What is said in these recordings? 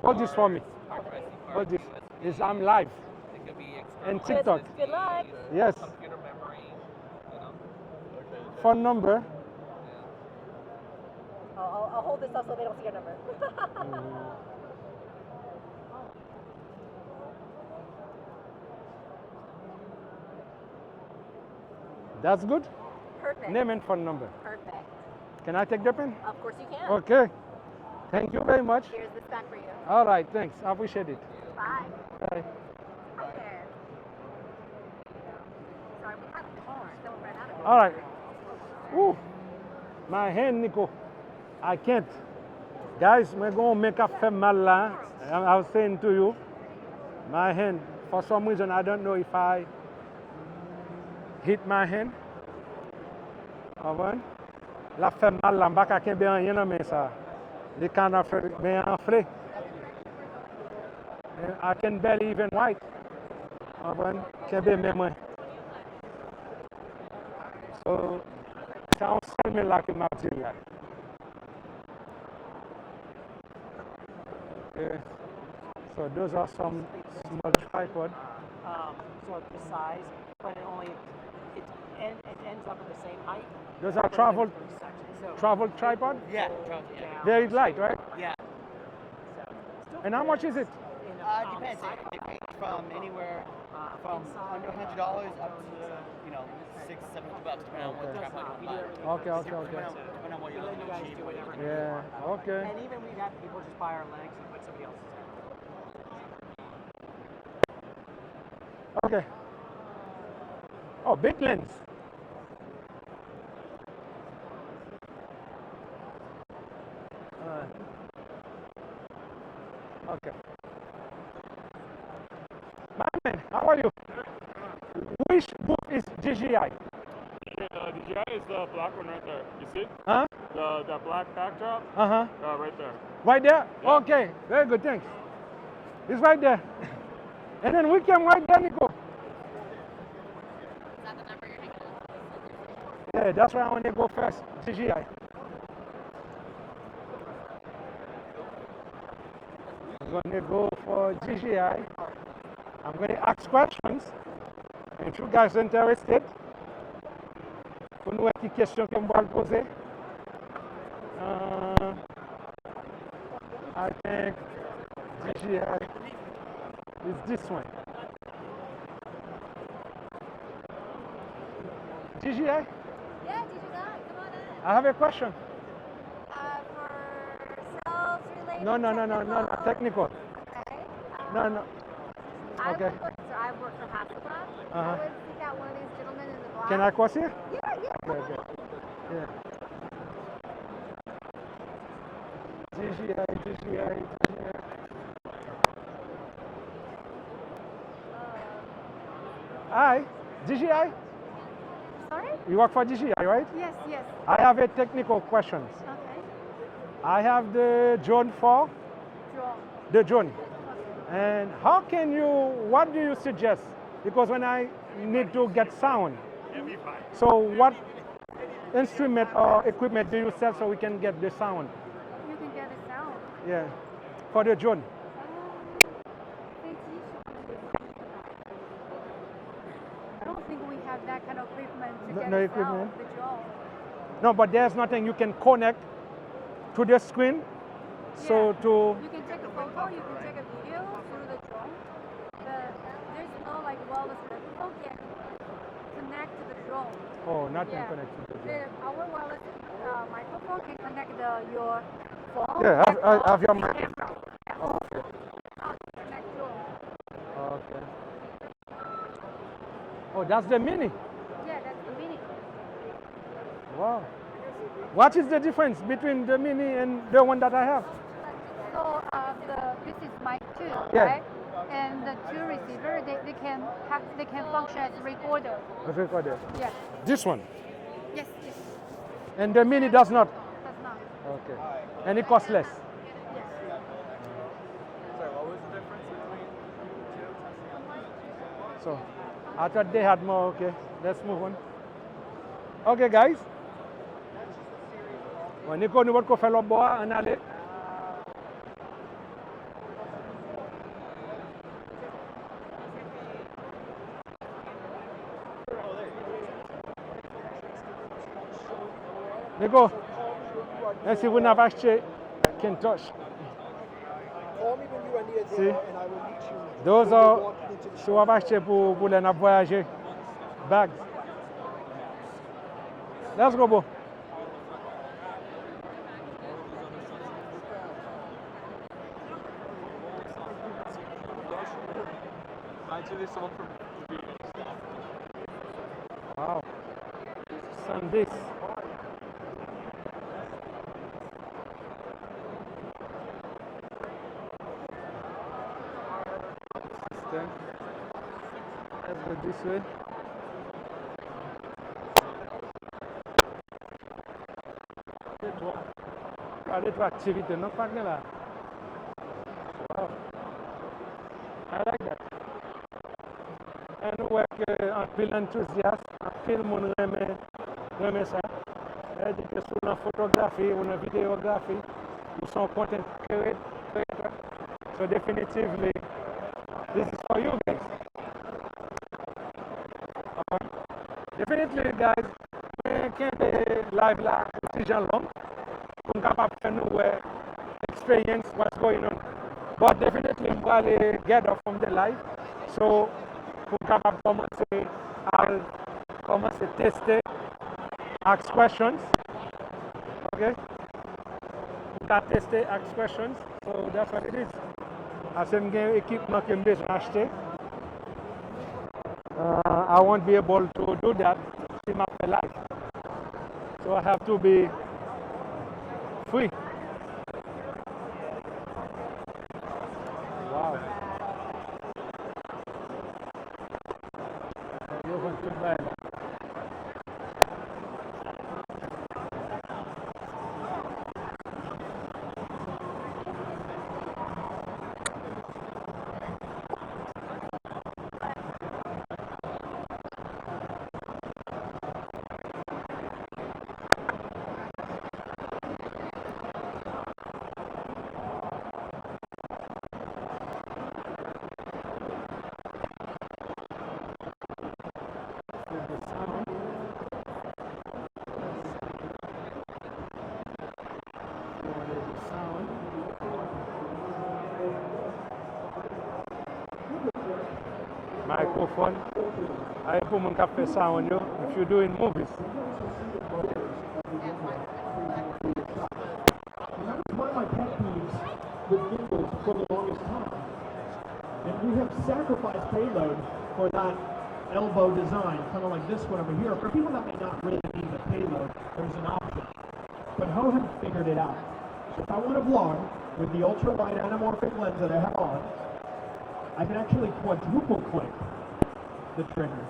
Hold this for me. Hold this. I'm live. And TikTok. Good luck. Yes. Phone number. I'll hold this up so they don't see your number. That's good. Perfect. Name and phone number. Perfect. Can I take the pen? Of course you can. Okay. Thank you very much. Here's this back for you. All right. Thanks. I appreciate it. Bye. Bye. Hi there. Sorry, we have more. Don't run out of it. All right. Ooh. My hand, Nico. I can't. Guys, we're going to make a fait mal là. I was saying to you, my hand, for some reason, I don't know if I hit my hand. Alright? La fait mal là, je ne sais pas rien dans mais ça. Les cannes fait bien enflé. I can barely even write. Alright? Can't be même. So, ça on sent me like material. Okay. So those are some small tripod. So this size, but it only it ends up at the same height. Those are travel tripod? Yeah. Very light, right? Yeah. And how much is it? Depends. It ranges from anywhere from under $100 up to $600-$700 depending on what tripod you buy. Okay. Depending on what you're looking to achieve. Yeah, okay. And even we've had people just buy our legs and put somebody else's. Okay. Oh, big lens. Okay. My man, how are you? Which book is GGI? DJI is the black one right there. You see? Huh? The black backdrop? Uh-huh. Right there. Right there? Yeah. Okay, very good, thanks. It's right there. And then we can right there, Nico. Is that the number you're taking? Yeah, that's why I want to go first. GGI. I'm going to go for GGI. I'm going to ask questions. And if you guys are interested, pour nous une question que je vais poser. I think GGI is this one. GGI? Yeah, DJI, come on in. I have a question. For sales related. No, technical. Okay. No. Okay. I've worked for Hasselblad. Uh-huh. I would seek out one of these gentlemen in the black. Can I cross here? Yeah. Okay. Yeah. GGI. Hi, GGI? Sorry? You work for GGI, right? Yes. I have a technical question. Okay. I have the drone 4, Draw. the drone. And what do you suggest? Because when I need to get sound, so what instrument or equipment do you sell so we can get the sound? You can get a sound. Yeah, for the drone. I don't think we have that kind of equipment to get No a equipment? sound. The draw. No, but there's nothing you can connect to the screen. So Yeah. to You can take a photo, you can take a video through the drone. There's no wireless microphone can connect to the drone. nothing Yeah. connected to the drone. Our wireless microphone can connect your phone. Yeah, I have your and mic. camera. Okay. Connect drone. Okay. Oh, that's the mini. Yeah, that's the mini. Wow. What is the difference between the mini and the one that I have? So this is mic 2, Yeah. right? And the two receiver, they can function as recorder. The recorder. Yeah. This one. Yes. And the mini does not. Does not. Okay. And it costs less. Yes. Sorry, what was the difference between So I thought they had more. Okay, let's move on. Okay, guys. Bon, Nico, nous allons faire le bois en aller. Nico, let's see when I've actually can touch. Call me when you are near See? there and I will meet you. Those when are we walk into the so I've acheté pour les n'a voyager. Bags. Let's go, bro. Actually, someone from Wow. Sundays. Let's go this way. Allez, toi, activité, non, pas que là. Wow. I like that. And work en pile enthousiaste, en pile mon remet ça. C'est-à-dire que sur la photographie ou la vidéographie, ou son content creator. So definitively, this is for you guys. Definitely, guys, can't be live là aussi gens long. Pour capable faire nous experience what's going on. But definitely, while get off from the live, so pour capable commencer à commencer tester, ask questions, okay? Pour tester, ask questions. So that's what it is. As I'm getting equipment que je acheter, I won't be able to do that in my life. So I have to be free. Wow. You're going to bed. Microphone. I put my cafe sound you if you're doing movies. One of my pet peeves with gimbals for the longest time. And we have sacrificed payload for that elbow design, kind of like this one over here. For people that may not really need the payload, there's an option. But Ho had figured it out. So if I want to vlog with the ultra-wide anamorphic lens that I have on, I can actually quadruple click the trigger.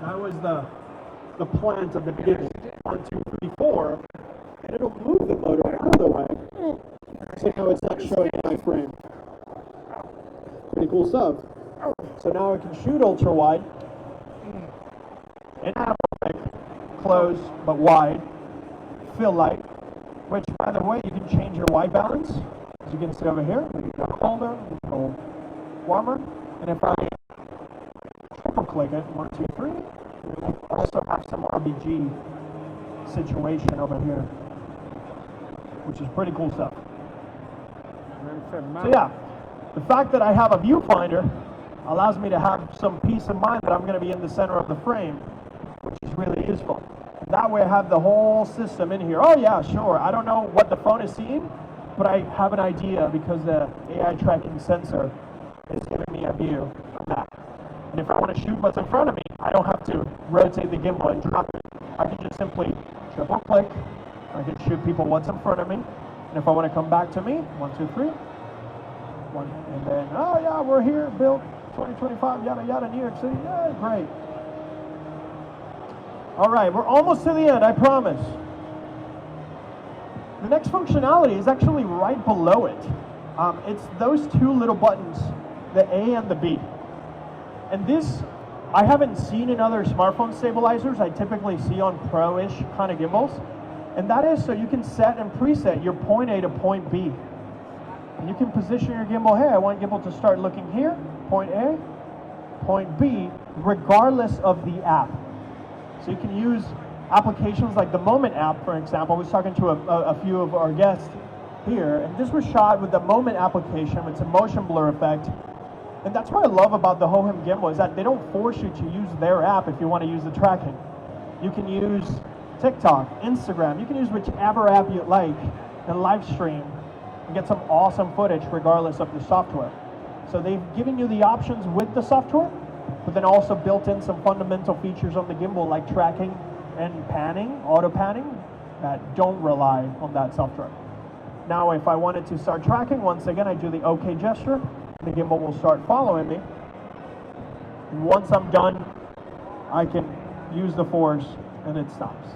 That was the plans of the beginning. 1, 2, 3, 4, and it'll move the motor out of the way. So now it's not showing an iframe. Pretty cool stuff. So now I can shoot ultra wide and anamorphic, close but wide, fill light. Which, by the way, you can change your white balance. As you can see over here, we can go colder, we can go warmer. And if I triple click it, 1, 2, 3, we also have some RBG situation over here, which is pretty cool stuff. So yeah, the fact that I have a viewfinder allows me to have some peace of mind that I'm going to be in the center of the frame, which is really useful. That way I have the whole system in here. Oh yeah, sure. I don't know what the phone is seeing, but I have an idea because the AI tracking sensor is giving me a view of that. And if I want to shoot what's in front of me, I don't have to rotate the gimbal and drop it. I can just simply triple click. I can shoot people what's in front of me. And if I want to come back to me, 1, 2, 3. One, and then, oh yeah, we're here, built 2025, yada yada, New York City. Yeah, great. All right, we're almost to the end, I promise. The next functionality is actually right below it. It's those two little buttons, the A and the B. And this, I haven't seen in other smartphone stabilizers. I typically see on pro-ish kind of gimbals. And that is so you can set and preset your point A to point B. And you can position your gimbal, hey, I want gimbal to start looking here, point A, point B, regardless of the app. So you can use applications like the Moment app, for example. I was talking to a few of our guests here, and this was shot with the Moment application. It's a motion blur effect. And that's what I love about the Hohem gimbal, is that they don't force you to use their app if you want to use the tracking. You can use TikTok, Instagram, you can use whichever app you like and live stream and get some awesome footage regardless of the software. So they've given you the options with the software, but then also built in some fundamental features on the gimbal like tracking and panning, auto panning, that don't rely on that software. Now if I wanted to start tracking, once again I do the OK gesture, the gimbal will start following me. And once I'm done, I can use the force and it stops.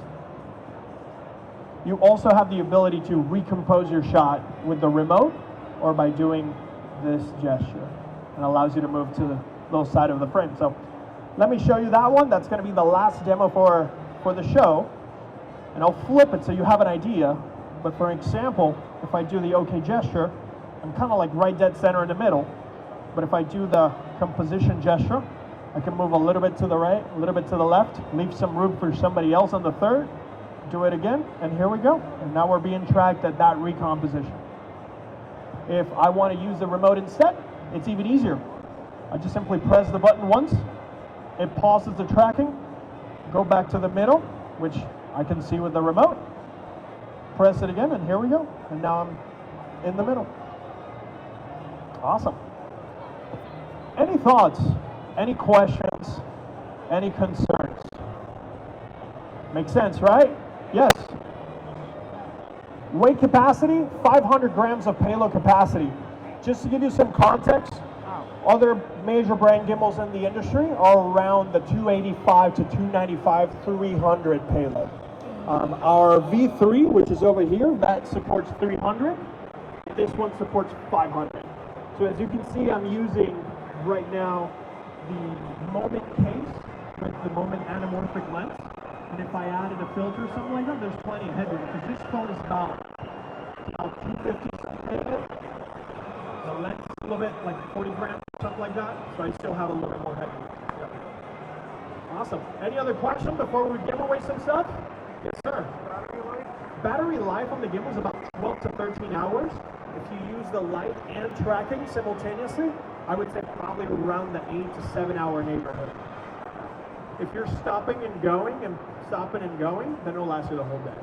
You also have the ability to recompose your shot with the remote or by doing this gesture. It allows you to move to the little side of the frame. So let me show you that one. That's going to be the last demo for the show. And I'll flip it so you have an idea. But for example, if I do the OK gesture, I'm kind of like right dead center in the middle. But if I do the composition gesture, I can move a little bit to the right, a little bit to the left, leave some room for somebody else on the third, do it again, and here we go. And now we're being tracked at that recomposition. If I want to use the remote instead, it's even easier. I just simply press the button once, it pauses the tracking, go back to the middle, which I can see with the remote, press it again, and here we go. And now I'm in the middle. Awesome. Any thoughts? Any questions? Any concerns? Makes sense, right? Yes. Weight capacity, 500 grams of payload capacity. Just to give you some context, other major brand gimbals in the industry are around the 285 to 295, 300 payload. Our V3, which is over here, that supports 300. This one supports 500. So as you can see, I'm using right now the Moment case with the Moment anamorphic lens. And if I added a filter or something like that, there's plenty of headroom, because this phone is about 250 something. The lens is a little bit like 40 grams, something like that. So I still have a little bit more headroom. Yeah. Awesome. Any other questions before we give away some stuff? Yes, sir. Battery life on the gimbal is about 12 to 13 hours. If you use the light and tracking simultaneously, I would say probably around the 8 to 7 hour neighborhood. If you're stopping and going, then it'll last you the whole day.